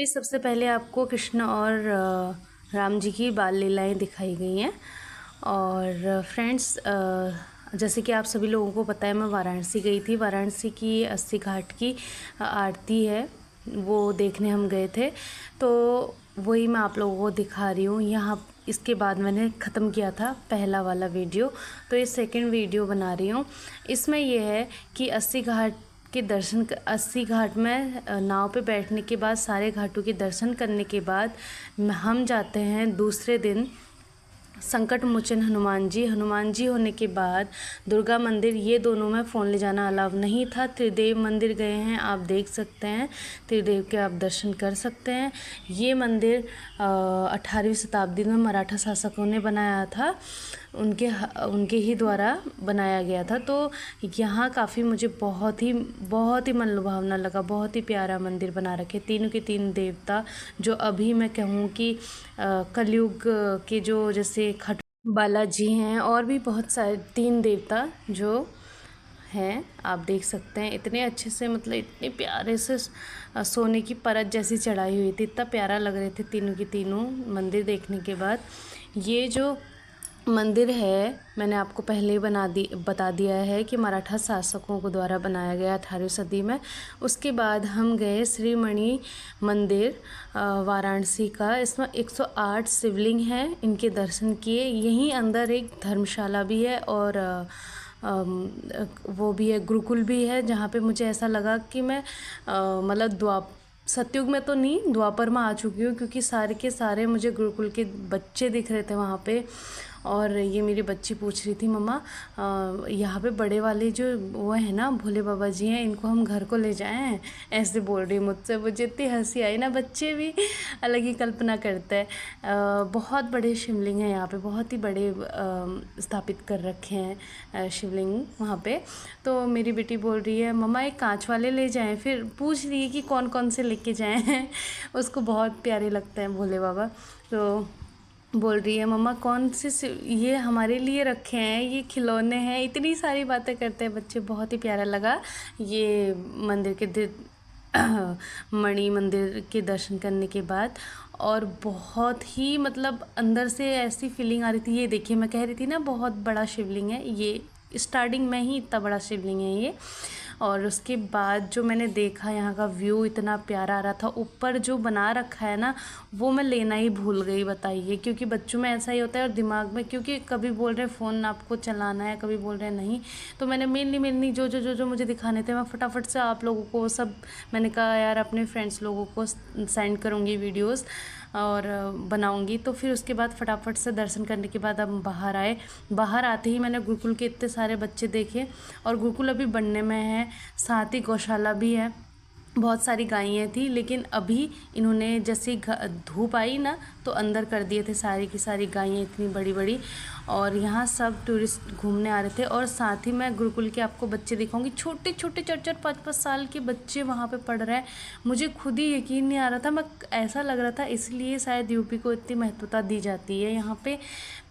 पे सबसे पहले आपको कृष्ण और राम जी की बाल लीलाएँ दिखाई गई हैं। और फ्रेंड्स, जैसे कि आप सभी लोगों को पता है, मैं वाराणसी गई थी। वाराणसी की अस्सी घाट की आरती है, वो देखने हम गए थे। तो वही मैं आप लोगों को दिखा रही हूँ यहाँ। इसके बाद मैंने ख़त्म किया था पहला वाला वीडियो, तो ये सेकंड वीडियो बना रही हूँ। इसमें ये है कि अस्सी घाट के दर्शन, अस्सी घाट में नाव पे बैठने के बाद, सारे घाटों के दर्शन करने के बाद हम जाते हैं दूसरे दिन संकट मोचन हनुमान जी होने के बाद दुर्गा मंदिर। ये दोनों में फ़ोन ले जाना अलाउ नहीं था। त्रिदेव मंदिर गए हैं, आप देख सकते हैं, त्रिदेव के आप दर्शन कर सकते हैं। ये मंदिर 18वीं शताब्दी में मराठा शासकों ने बनाया था, उनके ही द्वारा बनाया गया था। तो यहाँ काफ़ी मुझे बहुत ही मनलुभावना लगा। बहुत ही प्यारा मंदिर बना रखे, तीनों के तीन देवता, जो अभी मैं कहूँ कि कलयुग के जो जैसे खट बालाजी हैं, और भी बहुत सारे तीन देवता जो हैं, आप देख सकते हैं। इतने अच्छे से, मतलब इतने प्यारे से सोने की परत जैसी चढ़ाई हुई थी, इतना प्यारा लग रहे थे तीनों के तीनों मंदिर देखने के बाद। ये जो मंदिर है, मैंने आपको पहले ही बता दिया है कि मराठा शासकों को द्वारा बनाया गया 18वीं सदी में। उसके बाद हम गए श्रीमणि मंदिर वाराणसी का। इसमें 108 शिवलिंग हैं, इनके दर्शन किए। यहीं अंदर एक धर्मशाला भी है और वो भी है, गुरुकुल भी है, जहाँ पे मुझे ऐसा लगा कि मैं मतलब सतयुग में तो नहीं, द्वापर में आ चुकी हूँ, क्योंकि सारे के सारे मुझे गुरुकुल के बच्चे दिख रहे थे वहाँ पे। और ये मेरी बच्ची पूछ रही थी, मम्मा यहाँ पे बड़े वाले जो वो है ना, भोले बाबा जी हैं, इनको हम घर को ले जाएं, ऐसे बोल रही मुझसे। मुझे इतनी हंसी आई ना, बच्चे भी अलग ही कल्पना करते हैं। बहुत बड़े शिवलिंग हैं यहाँ पे, बहुत ही बड़े स्थापित कर रखे हैं शिवलिंग वहाँ पे। तो मेरी बेटी बोल रही है, मम्मा एक कांच वाले ले जाएं। फिर पूछ रही है कि कौन कौन से लेके जाएं उसको बहुत प्यारे लगते हैं भोले बाबा। तो बोल रही है, मम्मा कौन से ये हमारे लिए रखे हैं, ये खिलौने हैं। इतनी सारी बातें करते हैं बच्चे, बहुत ही प्यारा लगा ये मंदिर के मणि मंदिर के दर्शन करने के बाद। और बहुत ही, मतलब अंदर से ऐसी फीलिंग आ रही थी। ये देखिए, मैं कह रही थी ना बहुत बड़ा शिवलिंग है, ये स्टार्टिंग में ही इतना बड़ा शिवलिंग है ये। और उसके बाद जो मैंने देखा, यहाँ का व्यू इतना प्यारा आ रहा था। ऊपर जो बना रखा है ना, वो मैं लेना ही भूल गई, बताइए। क्योंकि बच्चों में ऐसा ही होता है, और दिमाग में, क्योंकि कभी बोल रहे फ़ोन आपको चलाना है, कभी बोल रहे नहीं। तो मैंने मेनली जो मुझे दिखाने थे, मैं फटाफट से आप लोगों को सब, मैंने कहा यार अपने फ्रेंड्स लोगों को सेंड करूँगी वीडियोज़ और बनाऊंगी। तो फिर उसके बाद फटाफट से दर्शन करने के बाद हम बाहर आए। बाहर आते ही मैंने गुरुकुल के इतने सारे बच्चे देखे, और गुरुकुल अभी बनने में है, साथ ही गौशाला भी है। बहुत सारी गायें थी, लेकिन अभी इन्होंने जैसे धूप आई ना, तो अंदर कर दिए थे सारी की सारी गायें, इतनी बड़ी बड़ी। और यहाँ सब टूरिस्ट घूमने आ रहे थे। और साथ ही मैं गुरुकुल के आपको बच्चे दिखाऊंगी, छोटे छोटे 4-4 5-5 साल के बच्चे वहाँ पे पढ़ रहे हैं। मुझे खुद ही यकीन नहीं आ रहा था, मैं ऐसा लग रहा था, इसलिए शायद यूपी को इतनी महत्वता दी जाती है यहाँ पे।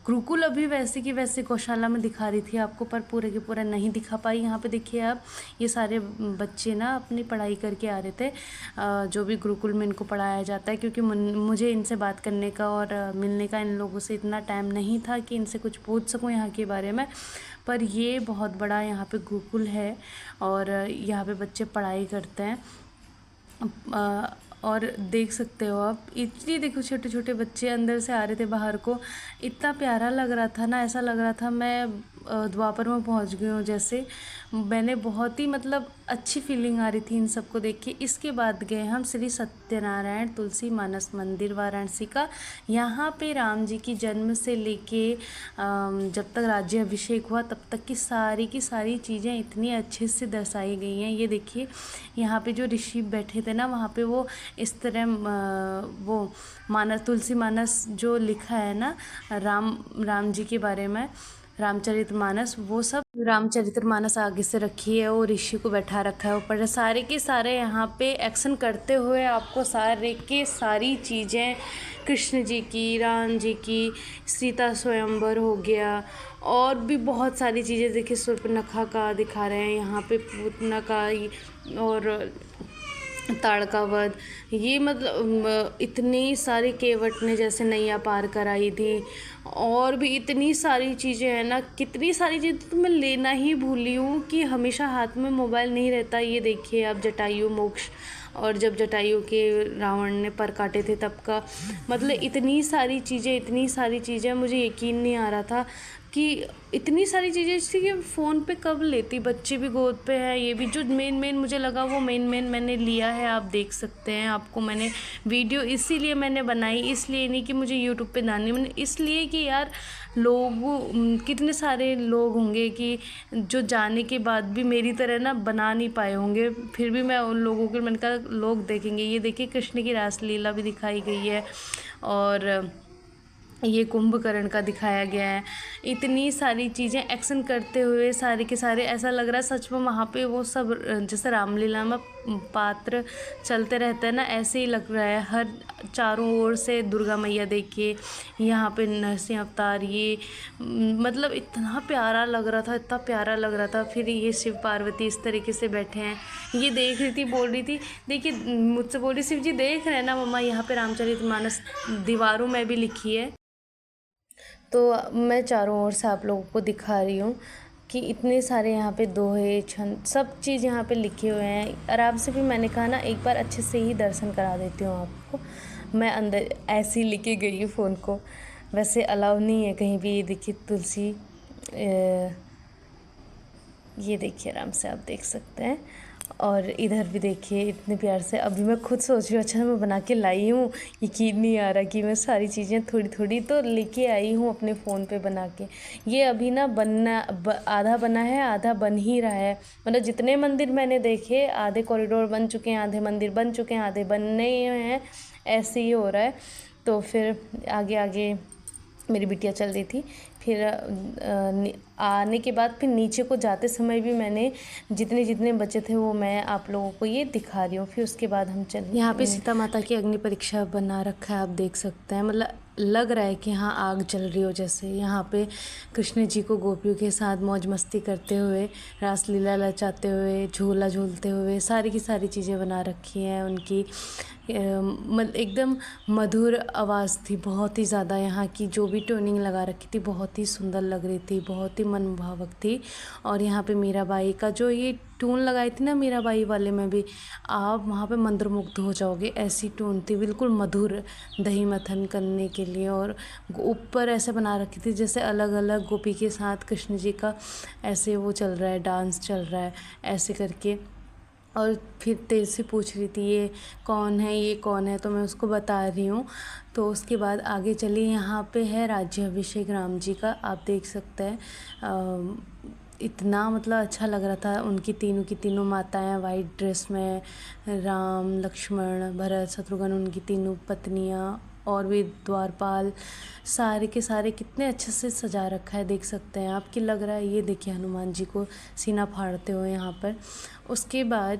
गुरुकुल अभी वैसे की वैसे गौशाला में दिखा रही थी आपको, पर पूरे के पूरे नहीं दिखा पाई। यहाँ पे देखिए आप, ये सारे बच्चे ना अपनी पढ़ाई करके आ रहे थे, जो भी गुरुकुल में इनको पढ़ाया जाता है। क्योंकि मुझे इनसे बात करने का और मिलने का, इन लोगों से इतना टाइम नहीं था कि इनसे कुछ पूछ सकूँ यहाँ के बारे में। पर ये बहुत बड़ा यहाँ पे गुरुकुल है, और यहाँ पे बच्चे पढ़ाई करते हैं। और देख सकते हो आप, इतनी देखो छोटे छोटे बच्चे अंदर से आ रहे थे बाहर को। इतना प्यारा लग रहा था ना, ऐसा लग रहा था मैं द्वापर में पहुंच गई हूँ जैसे। मैंने बहुत ही, मतलब अच्छी फीलिंग आ रही थी इन सबको देख के। इसके बाद गए हम श्री सत्यनारायण तुलसी मानस मंदिर वाराणसी का। यहाँ पे राम जी की जन्म से लेके जब तक राज्य अभिषेक हुआ तब तक की सारी चीज़ें इतनी अच्छे से दर्शाई गई हैं। ये देखिए, यहाँ पे जो ऋषि बैठे थे ना, वहाँ पे वो इस तरह वो मानस, तुलसी मानस जो लिखा है ना, राम जी के बारे में, रामचरितमानस, वो सब रामचरितमानस आगे से रखी है, वो ऋषि को बैठा रखा है ऊपर। सारे के सारे यहाँ पे एक्शन करते हुए आपको सारे के सारी चीज़ें, कृष्ण जी की, राम जी की, सीता स्वयंवर हो गया, और भी बहुत सारी चीज़ें देखिए। शूर्पणखा का दिखा रहे हैं यहाँ पे, पूतना का, और ताड़का वध, ये मतलब इतनी सारी केवट ने जैसे नैया पार कराई थी, और भी इतनी सारी चीज़ें हैं ना, कितनी सारी चीज़ें तो मैं लेना ही भूली हूँ कि हमेशा हाथ में मोबाइल नहीं रहता। ये देखिए अब जटायु मोक्ष, और जब जटायु के रावण ने पर काटे थे तब का, मतलब इतनी सारी चीज़ें मुझे यकीन नहीं आ रहा था कि इतनी सारी चीज़ें थी कि फ़ोन पे कब लेती। बच्चे भी गोद पे है, ये भी जो मेन मुझे लगा वो मेन मैंने लिया है। आप देख सकते हैं, आपको मैंने वीडियो इसीलिए मैंने बनाई, इसलिए नहीं कि मुझे यूट्यूब पे डालनी, मैंने इसलिए कि यार कितने सारे लोग होंगे कि जो जाने के बाद भी मेरी तरह ना बना नहीं पाए होंगे, फिर भी मैं उन लोगों के, मैंने कहा लोग देखेंगे। ये देखिए कृष्ण की रासलीला भी दिखाई गई है, और ये कुंभकर्ण का दिखाया गया है। इतनी सारी चीज़ें एक्शन करते हुए सारे के सारे, ऐसा लग रहा है सच में वहाँ पे वो सब जैसे रामलीला में पात्र चलते रहते हैं ना, ऐसे ही लग रहा है। हर चारों ओर से दुर्गा मैया देखिए, यहाँ पे नरसिंह अवतार, ये मतलब इतना प्यारा लग रहा था, इतना प्यारा लग रहा था। फिर ये शिव पार्वती इस तरीके से बैठे हैं, ये देख रही थी, बोल रही थी, देखिए मुझसे बोल रही, शिव जी देख रहे हैं ना मम्मा, यहाँ पे रामचरितमानस दीवारों में भी लिखी है। तो मैं चारों ओर से आप लोगों को दिखा रही हूँ कि इतने सारे यहाँ पे दोहे छंद सब चीज़ यहाँ पे लिखे हुए हैं। आराम से भी मैंने कहा ना एक बार अच्छे से ही दर्शन करा देती हूँ आपको। मैं अंदर ऐसे ही लेके गई हूँ फ़ोन को, वैसे अलाउ नहीं है कहीं भी। ये देखिए तुलसी, ये देखिए आराम से आप देख सकते हैं। और इधर भी देखिए इतने प्यार से, अभी मैं खुद सोच रही हूँ अच्छा मैं बना के लाई हूँ, यकीन नहीं आ रहा कि मैं सारी चीज़ें थोड़ी थोड़ी तो लेके आई हूँ अपने फ़ोन पे बना के। ये अभी ना आधा बना है, आधा बन ही रहा है। मतलब जितने मंदिर मैंने देखे, आधे कॉरिडोर बन चुके हैं, आधे मंदिर बन चुके हैं, आधे बनने ही हैं, ऐसे ही हो रहा है। तो फिर आगे आगे मेरी बिटिया चल रही थी। फिर आने के बाद फिर नीचे को जाते समय भी मैंने जितने जितने बचे थे वो मैं आप लोगों को ये दिखा रही हूँ। फिर उसके बाद हम चल, यहाँ पे सीता माता की अग्नि परीक्षा बना रखा है, आप देख सकते हैं। मतलब लग रहा है कि हाँ आग जल रही हो जैसे। यहाँ पे कृष्ण जी को गोपियों के साथ मौज मस्ती करते हुए, रासलीला रचाते हुए, झूला झूलते हुए सारी की सारी चीज़ें बना रखी हैं उनकी। एकदम मधुर आवाज़ थी बहुत ही ज़्यादा। यहाँ की जो भी ट्यूनिंग लगा रखी थी बहुत ही सुंदर लग रही थी, बहुत ही मनभावक थी। और यहाँ पे मीराबाई का जो ये ट्यून लगाई थी ना, मीराबाई वाले में भी आप वहाँ पे मंत्रमुग्ध हो जाओगे, ऐसी ट्यून थी बिल्कुल मधुर, दही मथन करने के लिए। और ऊपर ऐसे बना रखी थी जैसे अलग अलग गोपी के साथ कृष्ण जी का ऐसे वो चल रहा है, डांस चल रहा है ऐसे करके। और फिर तेरे से पूछ रही थी ये कौन है, ये कौन है, तो मैं उसको बता रही हूँ। तो उसके बाद आगे चलिए, यहाँ पे है राज्याभिषेक राम जी का, आप देख सकते हैं। इतना मतलब अच्छा लग रहा था। उनकी तीनों की तीनों माताएं वाइट ड्रेस में, राम लक्ष्मण भरत शत्रुघ्न, उनकी तीनों पत्नियाँ और भी द्वारपाल, सारे के सारे कितने अच्छे से सजा रखा है, देख सकते हैं आप। कि लग रहा है ये देखिए हनुमान जी को सीना फाड़ते हुए यहाँ पर। उसके बाद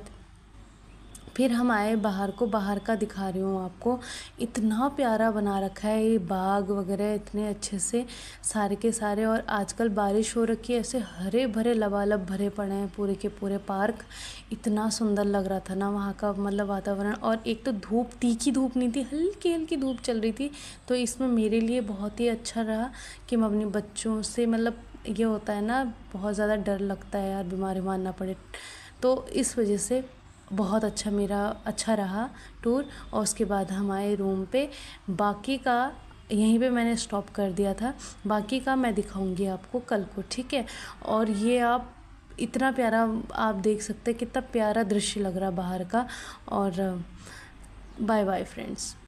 फिर हम आए बाहर को, बाहर का दिखा रही हूँ आपको। इतना प्यारा बना रखा है ये बाग वगैरह इतने अच्छे से सारे के सारे। और आजकल बारिश हो रखी है, ऐसे हरे भरे लबालब भरे पड़े हैं पूरे के पूरे पार्क। इतना सुंदर लग रहा था ना वहाँ का मतलब वातावरण। और एक तो धूप, तीखी धूप नहीं थी, हल्की हल्की धूप चल रही थी, तो इसमें मेरे लिए बहुत ही अच्छा रहा कि मैं अपने बच्चों से, मतलब ये होता है ना बहुत ज़्यादा डर लगता है यार बीमार बीमार ना पड़े, तो इस वजह से बहुत अच्छा मेरा अच्छा रहा टूर। और उसके बाद हम आए रूम पे। बाकी का यहीं पे मैंने स्टॉप कर दिया था, बाकी का मैं दिखाऊंगी आपको कल को, ठीक है। और ये आप इतना प्यारा आप देख सकते हैं, कितना प्यारा दृश्य लग रहा है बाहर का। और बाय बाय फ्रेंड्स।